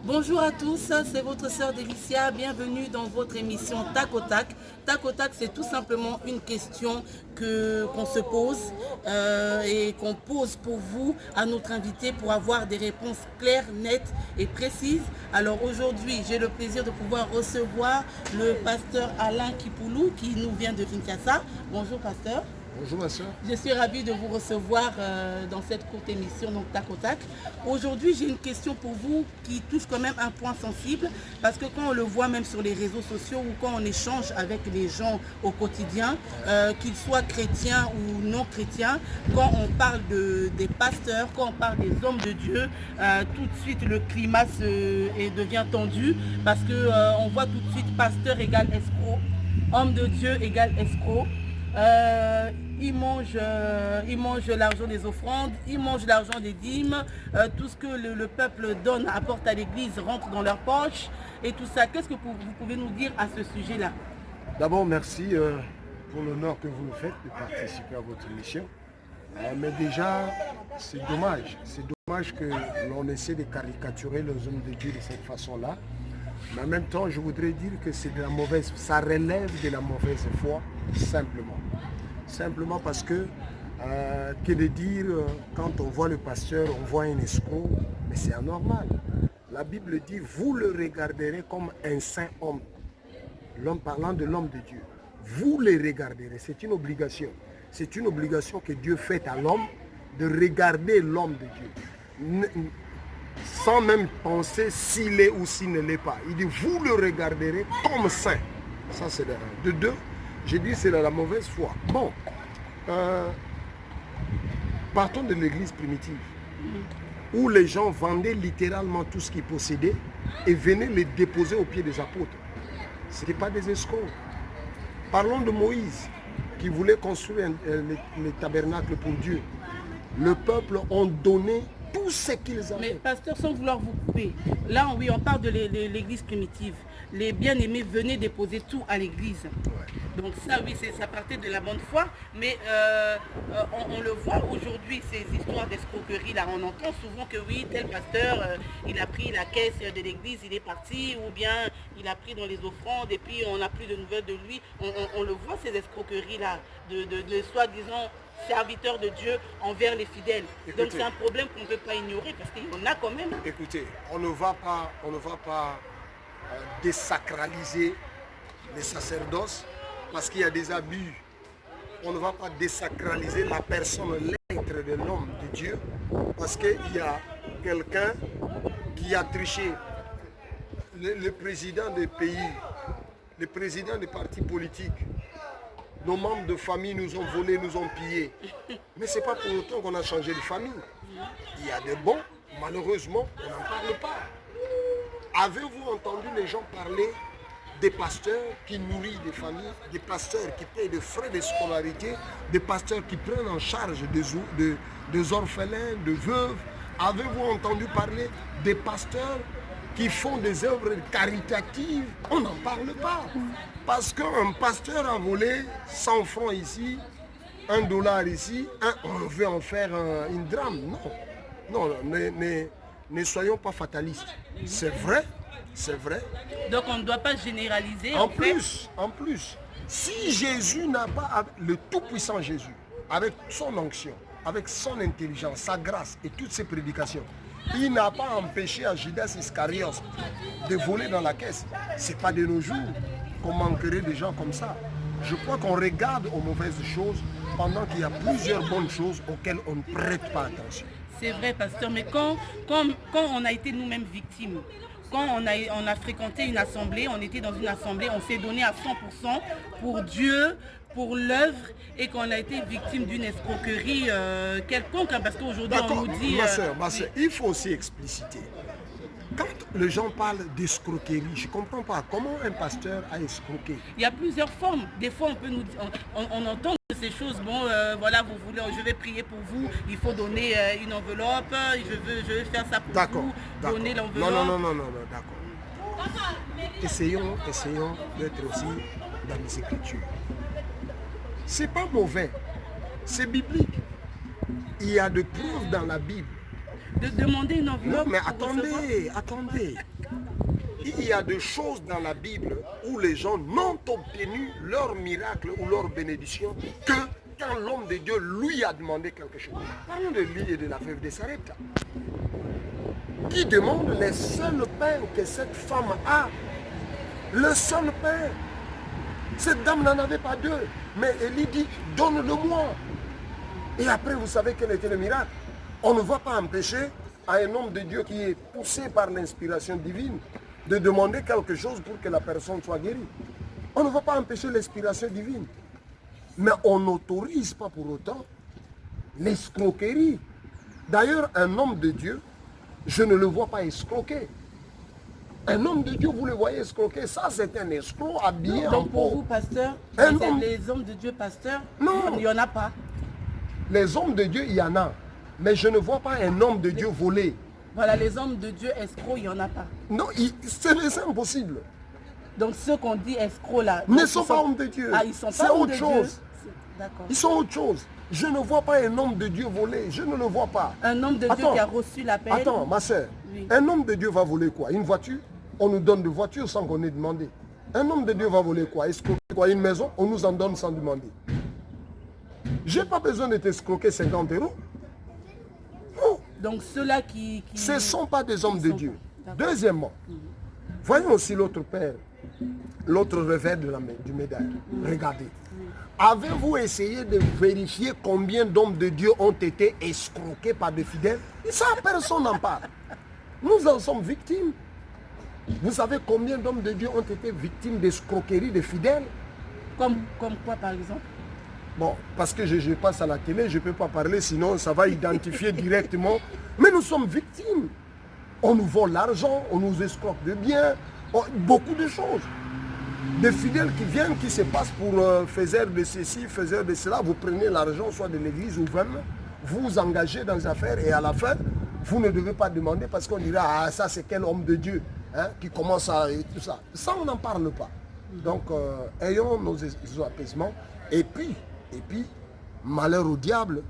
Bonjour à tous, c'est votre sœur Délicia. Bienvenue dans votre émission Tac au Tac. Tac au Tac, c'est tout simplement une question qu'on se pose et qu'on pose pour vous à notre invité pour avoir des réponses claires, nettes et précises. Alors aujourd'hui, j'ai le plaisir de pouvoir recevoir le pasteur Alain Kipoulou qui nous vient de Kinshasa. Bonjour pasteur. Bonjour ma soeur. Je suis ravie de vous recevoir dans cette courte émission, donc Tac au Tac. Aujourd'hui, j'ai une question pour vous qui touche quand même un point sensible, parce que quand on le voit même sur les réseaux sociaux ou quand on échange avec les gens au quotidien, qu'ils soient chrétiens ou non chrétiens, quand on parle des pasteurs, quand on parle des hommes de Dieu, tout de suite le climat devient tendu, parce qu'on voit tout de suite pasteur égale escroc, homme de Dieu égale escroc. Ils mangent l'argent des offrandes, ils mangent l'argent des dîmes, tout ce que le peuple donne, apporte à l'église, rentre dans leur poche et tout ça. Qu'est-ce que vous pouvez nous dire à ce sujet-là? D'abord, merci pour l'honneur que vous nous faites de participer à votre émission. Mais déjà, c'est dommage. C'est dommage que l'on essaie de caricaturer les hommes de Dieu de cette façon-là. Mais en même temps, je voudrais dire que c'est de la mauvaise, ça relève de la mauvaise foi, simplement. Simplement parce que de dire, quand on voit le pasteur, on voit un escroc, mais c'est anormal. La Bible dit, vous le regarderez comme un saint homme. L'homme parlant de l'homme de Dieu. Vous le regarderez, c'est une obligation. C'est une obligation que Dieu fait à l'homme de regarder l'homme de Dieu. Sans même penser s'il est ou s'il ne l'est pas. Il dit, vous le regarderez comme saint. Ça, c'est de un. De deux, j'ai dit, c'est de la mauvaise foi. Bon, partons de l'église primitive, où les gens vendaient littéralement tout ce qu'ils possédaient et venaient les déposer aux pieds des apôtres. Ce n'était pas des escrocs. Parlons de Moïse, qui voulait construire le tabernacle pour Dieu. Le peuple ont donné tout ce qu'ils avaient. Mais pasteur, sans vouloir vous couper, là oui, on parle de l'église primitive. Les bien-aimés venaient déposer tout à l'église. Ouais. Donc ça oui, ça partait de la bonne foi, mais on le voit aujourd'hui, ces histoires d'escroquerie là, on entend souvent que oui, tel pasteur, il a pris la caisse de l'église, il est parti, ou bien il a pris dans les offrandes et puis on n'a plus de nouvelles de lui. On le voit, ces escroqueries là, de soi-disant serviteurs de Dieu envers les fidèles. Écoutez, donc c'est un problème qu'on ne peut pas ignorer parce qu'il y en a quand même. Écoutez, on ne va pas désacraliser les sacerdoces parce qu'il y a des abus. On ne va pas désacraliser la personne, l'être de l'homme de Dieu parce qu'il y a quelqu'un qui a triché. Le président des pays, le président des partis politiques, nos membres de famille nous ont volés, nous ont pillés. Mais ce n'est pas pour autant qu'on a changé de famille. Il y a des bons, malheureusement, on n'en parle pas. Avez-vous entendu les gens parler des pasteurs qui nourrissent des familles, des pasteurs qui payent des frais de scolarité, des pasteurs qui prennent en charge des orphelins, de veuves? Avez-vous entendu parler des pasteurs qui font des œuvres caritatives? On n'en parle pas. Parce qu'un pasteur a volé 100 francs ici, $1 ici, on veut en faire une drame. Non, ne soyons pas fatalistes. C'est vrai, c'est vrai. Donc on ne doit pas généraliser. En plus, si Jésus n'a pas, le tout-puissant Jésus, avec son onction, avec son intelligence, sa grâce et toutes ses prédications, il n'a pas empêché à Judas Iscariote de voler dans la caisse. Ce n'est pas de nos jours qu'on manquerait des gens comme ça. Je crois qu'on regarde aux mauvaises choses pendant qu'il y a plusieurs bonnes choses auxquelles on ne prête pas attention. C'est vrai, pasteur, mais quand on a été nous-mêmes victimes, quand on a fréquenté une assemblée, on était dans une assemblée, on s'est donné à 100% pour Dieu, pour l'œuvre, et qu'on a été victime d'une escroquerie quelconque, parce qu'aujourd'hui on nous dit... Ma soeur, il faut aussi expliciter. Quand les gens parlent d'escroquerie, je ne comprends pas comment un pasteur a escroqué. Il y a plusieurs formes. Des fois, on peut nous on entend ces choses. Bon, voilà, vous voulez, je vais prier pour vous. Il faut donner une enveloppe. Je vais faire ça pour vous. Donner l'enveloppe. Non, d'accord. Essayons d'être aussi dans les Écritures. C'est pas mauvais. C'est biblique. Il y a de preuves dans la Bible de demander une enveloppe. Non, mais pour recevoir. attendez. Il y a des choses dans la Bible où les gens n'ont obtenu leur miracle ou leur bénédiction que quand l'homme de Dieu lui a demandé quelque chose. Parlons de lui et de la veuve de Sarepta, qui demande les seuls pains que cette femme a. Le seul pain. Cette dame n'en avait pas deux. Mais Élie dit, donne-le-moi. Et après, vous savez quel était le miracle. On ne va pas empêcher à un homme de Dieu qui est poussé par l'inspiration divine de demander quelque chose pour que la personne soit guérie. On ne va pas empêcher l'inspiration divine. Mais on n'autorise pas pour autant l'escroquerie. D'ailleurs, un homme de Dieu, je ne le vois pas escroquer. Un homme de Dieu, vous le voyez escroquer, ça c'est un escroc habillé en Donc pour peau. vous, pasteur, les hommes de Dieu, pasteur, Non. il n'y en a pas. Les hommes de Dieu, il y en a. Mais je ne vois pas un homme de Dieu voler. Voilà, les hommes de Dieu escrocs, il n'y en a pas. Non, c'est impossible. Donc ceux qu'on dit escrocs là... Ne sont pas hommes de Dieu. Ah, ils sont c'est pas hommes autre de chose. Dieu. D'accord. Ils sont autre chose. Je ne vois pas un homme de Dieu voler. Je ne le vois pas. Un homme de Dieu qui a reçu l'appel. Attends, ma soeur. Oui. Un homme de Dieu va voler quoi? Une voiture? On nous donne des voitures sans qu'on ait demandé. Un homme de Dieu va voler quoi? Escroquer quoi? Une maison? On nous en donne sans demander. Je n'ai pas besoin de t'escroquer 50 €. Non. Donc ceux-là qui... Ce ne sont pas des hommes de Dieu. D'accord. Deuxièmement, voyons aussi l'autre père, l'autre revers de du médaille. Regardez. Avez-vous essayé de vérifier combien d'hommes de Dieu ont été escroqués par des fidèles? Ça, personne n'en parle. Nous en sommes victimes. Vous savez combien d'hommes de Dieu ont été victimes d'escroqueries de fidèles? Comme quoi, par exemple? Bon, parce que je passe à la télé, je ne peux pas parler, sinon ça va identifier directement. Mais nous sommes victimes. On nous vole l'argent, on nous escroque de biens, beaucoup de choses. Des fidèles qui viennent, qui se passent pour faiseurs de ceci, faiseurs de cela. Vous prenez l'argent, soit de l'église ou même, vous vous engagez dans les affaires et à la fin, vous ne devez pas demander parce qu'on dira, ah ça c'est quel homme de Dieu hein, qui commence à... Et tout ça. Ça, on n'en parle pas. Donc, ayons nos apaisements. Et puis, malheur au diable.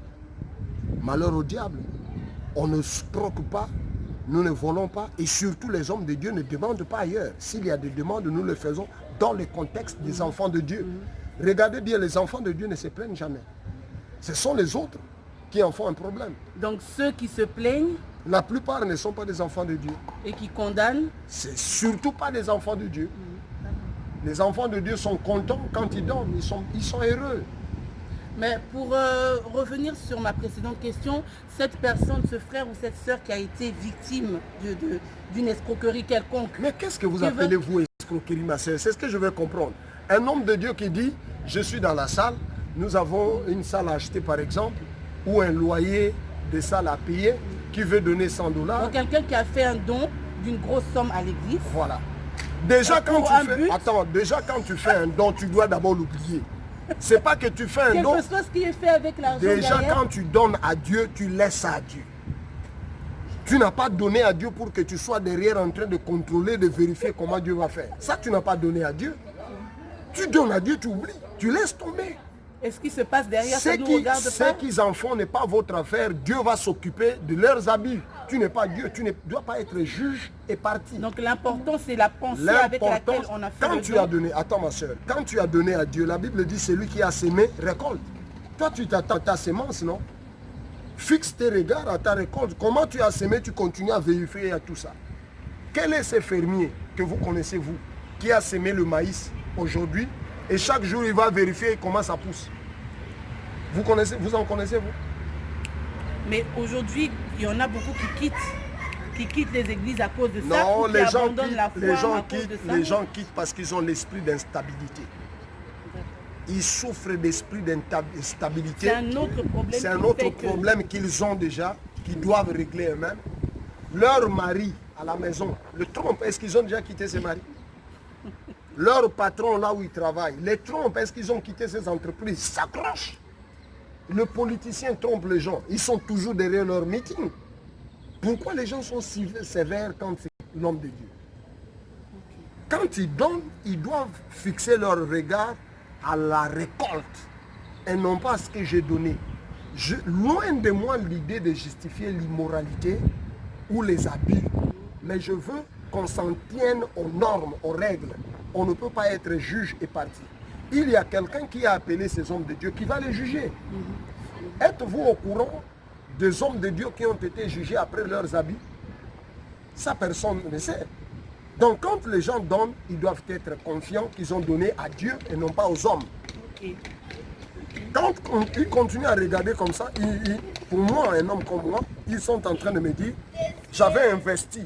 Malheur au diable. On ne scroque pas, nous ne volons pas. Et surtout, les hommes de Dieu ne demandent pas ailleurs. S'il y a des demandes, nous le faisons dans le contexte des enfants de Dieu. Regardez bien, les enfants de Dieu ne se plaignent jamais. Ce sont les autres qui en font un problème. Donc ceux qui se plaignent... La plupart ne sont pas des enfants de Dieu. Et qui condamnent? C'est surtout pas des enfants de Dieu. Les enfants de Dieu sont contents quand ils dorment, ils sont heureux. Mais pour revenir sur ma précédente question, cette personne, ce frère ou cette sœur qui a été victime d'une escroquerie quelconque... Mais qu'est-ce que vous appelez vous escroquerie, ma sœur? C'est ce que je veux comprendre. Un homme de Dieu qui dit, je suis dans la salle, nous avons une salle à acheter par exemple, ou un loyer de salle à payer, qui veut donner 100 $. Donc quelqu'un qui a fait un don d'une grosse somme à l'église. Voilà. Déjà quand tu fais... but, Attends, déjà quand tu fais un don, tu dois d'abord l'oublier. C'est pas que tu fais un don. Quel que soit ce qui est fait avec l'argent Déjà derrière. quand tu donnes à Dieu, tu laisses à Dieu. Tu n'as pas donné à Dieu pour que tu sois derrière en train de contrôler, de vérifier comment Dieu va faire. Ça, tu n'as pas donné à Dieu. Tu donnes à Dieu, tu oublies. Tu laisses tomber. Et ce qui se passe derrière, ça nous regarde pas. Ce qu'ils en font n'est pas votre affaire. Dieu va s'occuper de leurs abus. Tu n'es pas Dieu. Tu ne dois pas être juge et parti. Donc l'important, c'est la pensée avec laquelle on a fait quand le tu don. as donné, attends ma soeur, quand tu as donné à Dieu, la Bible dit celui qui a sémé, récolte. Toi, tu t'attends à ta sémence, non? Fixe tes regards à ta récolte. Comment tu as sémé, tu continues à vérifier à tout ça. Quel est ce fermier que vous connaissez, vous, qui a sémé le maïs aujourd'hui et chaque jour, il va vérifier comment ça pousse? Vous en connaissez, vous? Mais aujourd'hui, il y en a beaucoup qui quittent les églises à cause de ça. Non, ou qui abandonnent la foi à cause de ça. les gens quittent parce qu'ils ont l'esprit d'instabilité. Ils souffrent d'esprit d'instabilité. C'est un autre problème. C'est un autre problème qu'ils ont déjà, qu'ils doivent régler eux-mêmes. Leur mari à la maison le trompe. Est-ce qu'ils ont déjà quitté ses maris? Leur patron là où ils travaillent les trompe. Est-ce qu'ils ont quitté ces entreprises? Ils s'accrochent. Le politicien trompe les gens. Ils sont toujours derrière leur meeting. Pourquoi les gens sont si sévères quand c'est l'homme de Dieu? Quand ils donnent, ils doivent fixer leur regard à la récolte et non pas à ce que j'ai donné. Loin de moi l'idée de justifier l'immoralité ou les abus. Mais je veux qu'on s'en tienne aux normes, aux règles. On ne peut pas être juge et parti. Il y a quelqu'un qui a appelé ces hommes de Dieu qui va les juger. Êtes-vous au courant des hommes de Dieu qui ont été jugés après leurs habits? Ça, personne ne sait. Donc quand les gens donnent, ils doivent être confiants qu'ils ont donné à Dieu et non pas aux hommes. Ok. Quand ils continuent à regarder comme ça, pour moi, un homme comme moi, ils sont en train de me dire, j'avais investi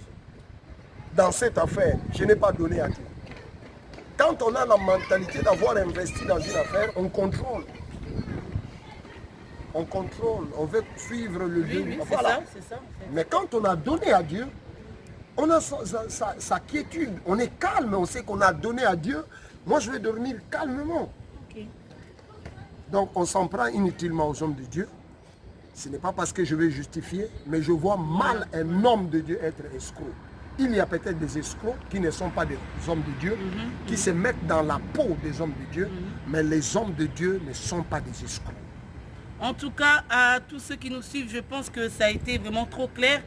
dans cette affaire, je n'ai pas donné à Dieu. Quand on a la mentalité d'avoir investi dans une affaire, on contrôle. On contrôle, on veut suivre le Dieu. Oui, Voilà. c'est ça, en fait. Mais quand on a donné à Dieu, on a sa quiétude, on est calme, on sait qu'on a donné à Dieu. Moi, je vais dormir calmement. Ok. Donc, on s'en prend inutilement aux hommes de Dieu. Ce n'est pas parce que je vais justifier, mais je vois mal un homme de Dieu être escroc. Il y a peut-être des escrocs qui ne sont pas des hommes de Dieu, qui se mettent dans la peau des hommes de Dieu, mais les hommes de Dieu ne sont pas des escrocs. En tout cas, à tous ceux qui nous suivent, je pense que ça a été vraiment trop clair.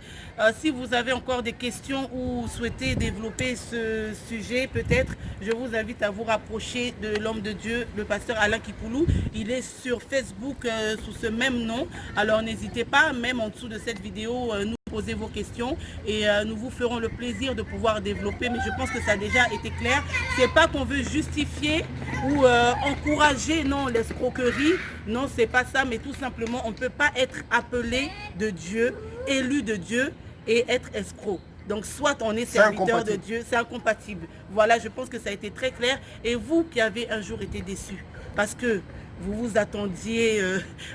Si vous avez encore des questions ou souhaitez développer ce sujet, peut-être, je vous invite à vous rapprocher de l'homme de Dieu, le pasteur Alain Kipoulou. Il est sur Facebook sous ce même nom. Alors n'hésitez pas, même en dessous de cette vidéo, nous poser vos questions et nous vous ferons le plaisir de pouvoir développer, mais je pense que ça a déjà été clair. C'est pas qu'on veut justifier ou encourager, non, l'escroquerie, non, c'est pas ça, mais tout simplement on ne peut pas être appelé de Dieu, élu de Dieu et être escroc. Donc soit on est serviteur de Dieu, c'est incompatible. Voilà, je pense que ça a été très clair. Et vous qui avez un jour été déçus parce que vous vous attendiez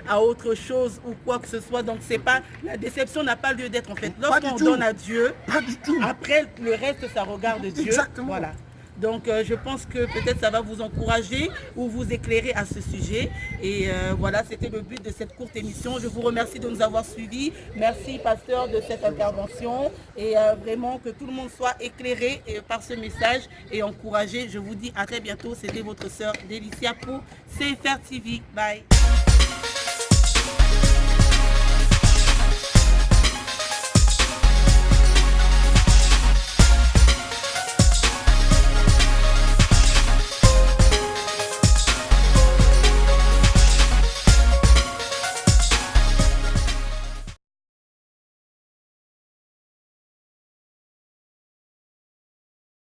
à autre chose ou quoi que ce soit. Donc c'est pas, la déception n'a pas lieu d'être en fait. Lorsqu'on donne à Dieu, après le reste ça regarde Dieu. Exactement. Voilà. Donc je pense que peut-être ça va vous encourager ou vous éclairer à ce sujet. Et voilà, c'était le but de cette courte émission. Je vous remercie de nous avoir suivis. Merci pasteur de cette intervention. Et vraiment que tout le monde soit éclairé par ce message et encouragé. Je vous dis à très bientôt. C'était votre sœur Délicia pour CFR TV. Bye.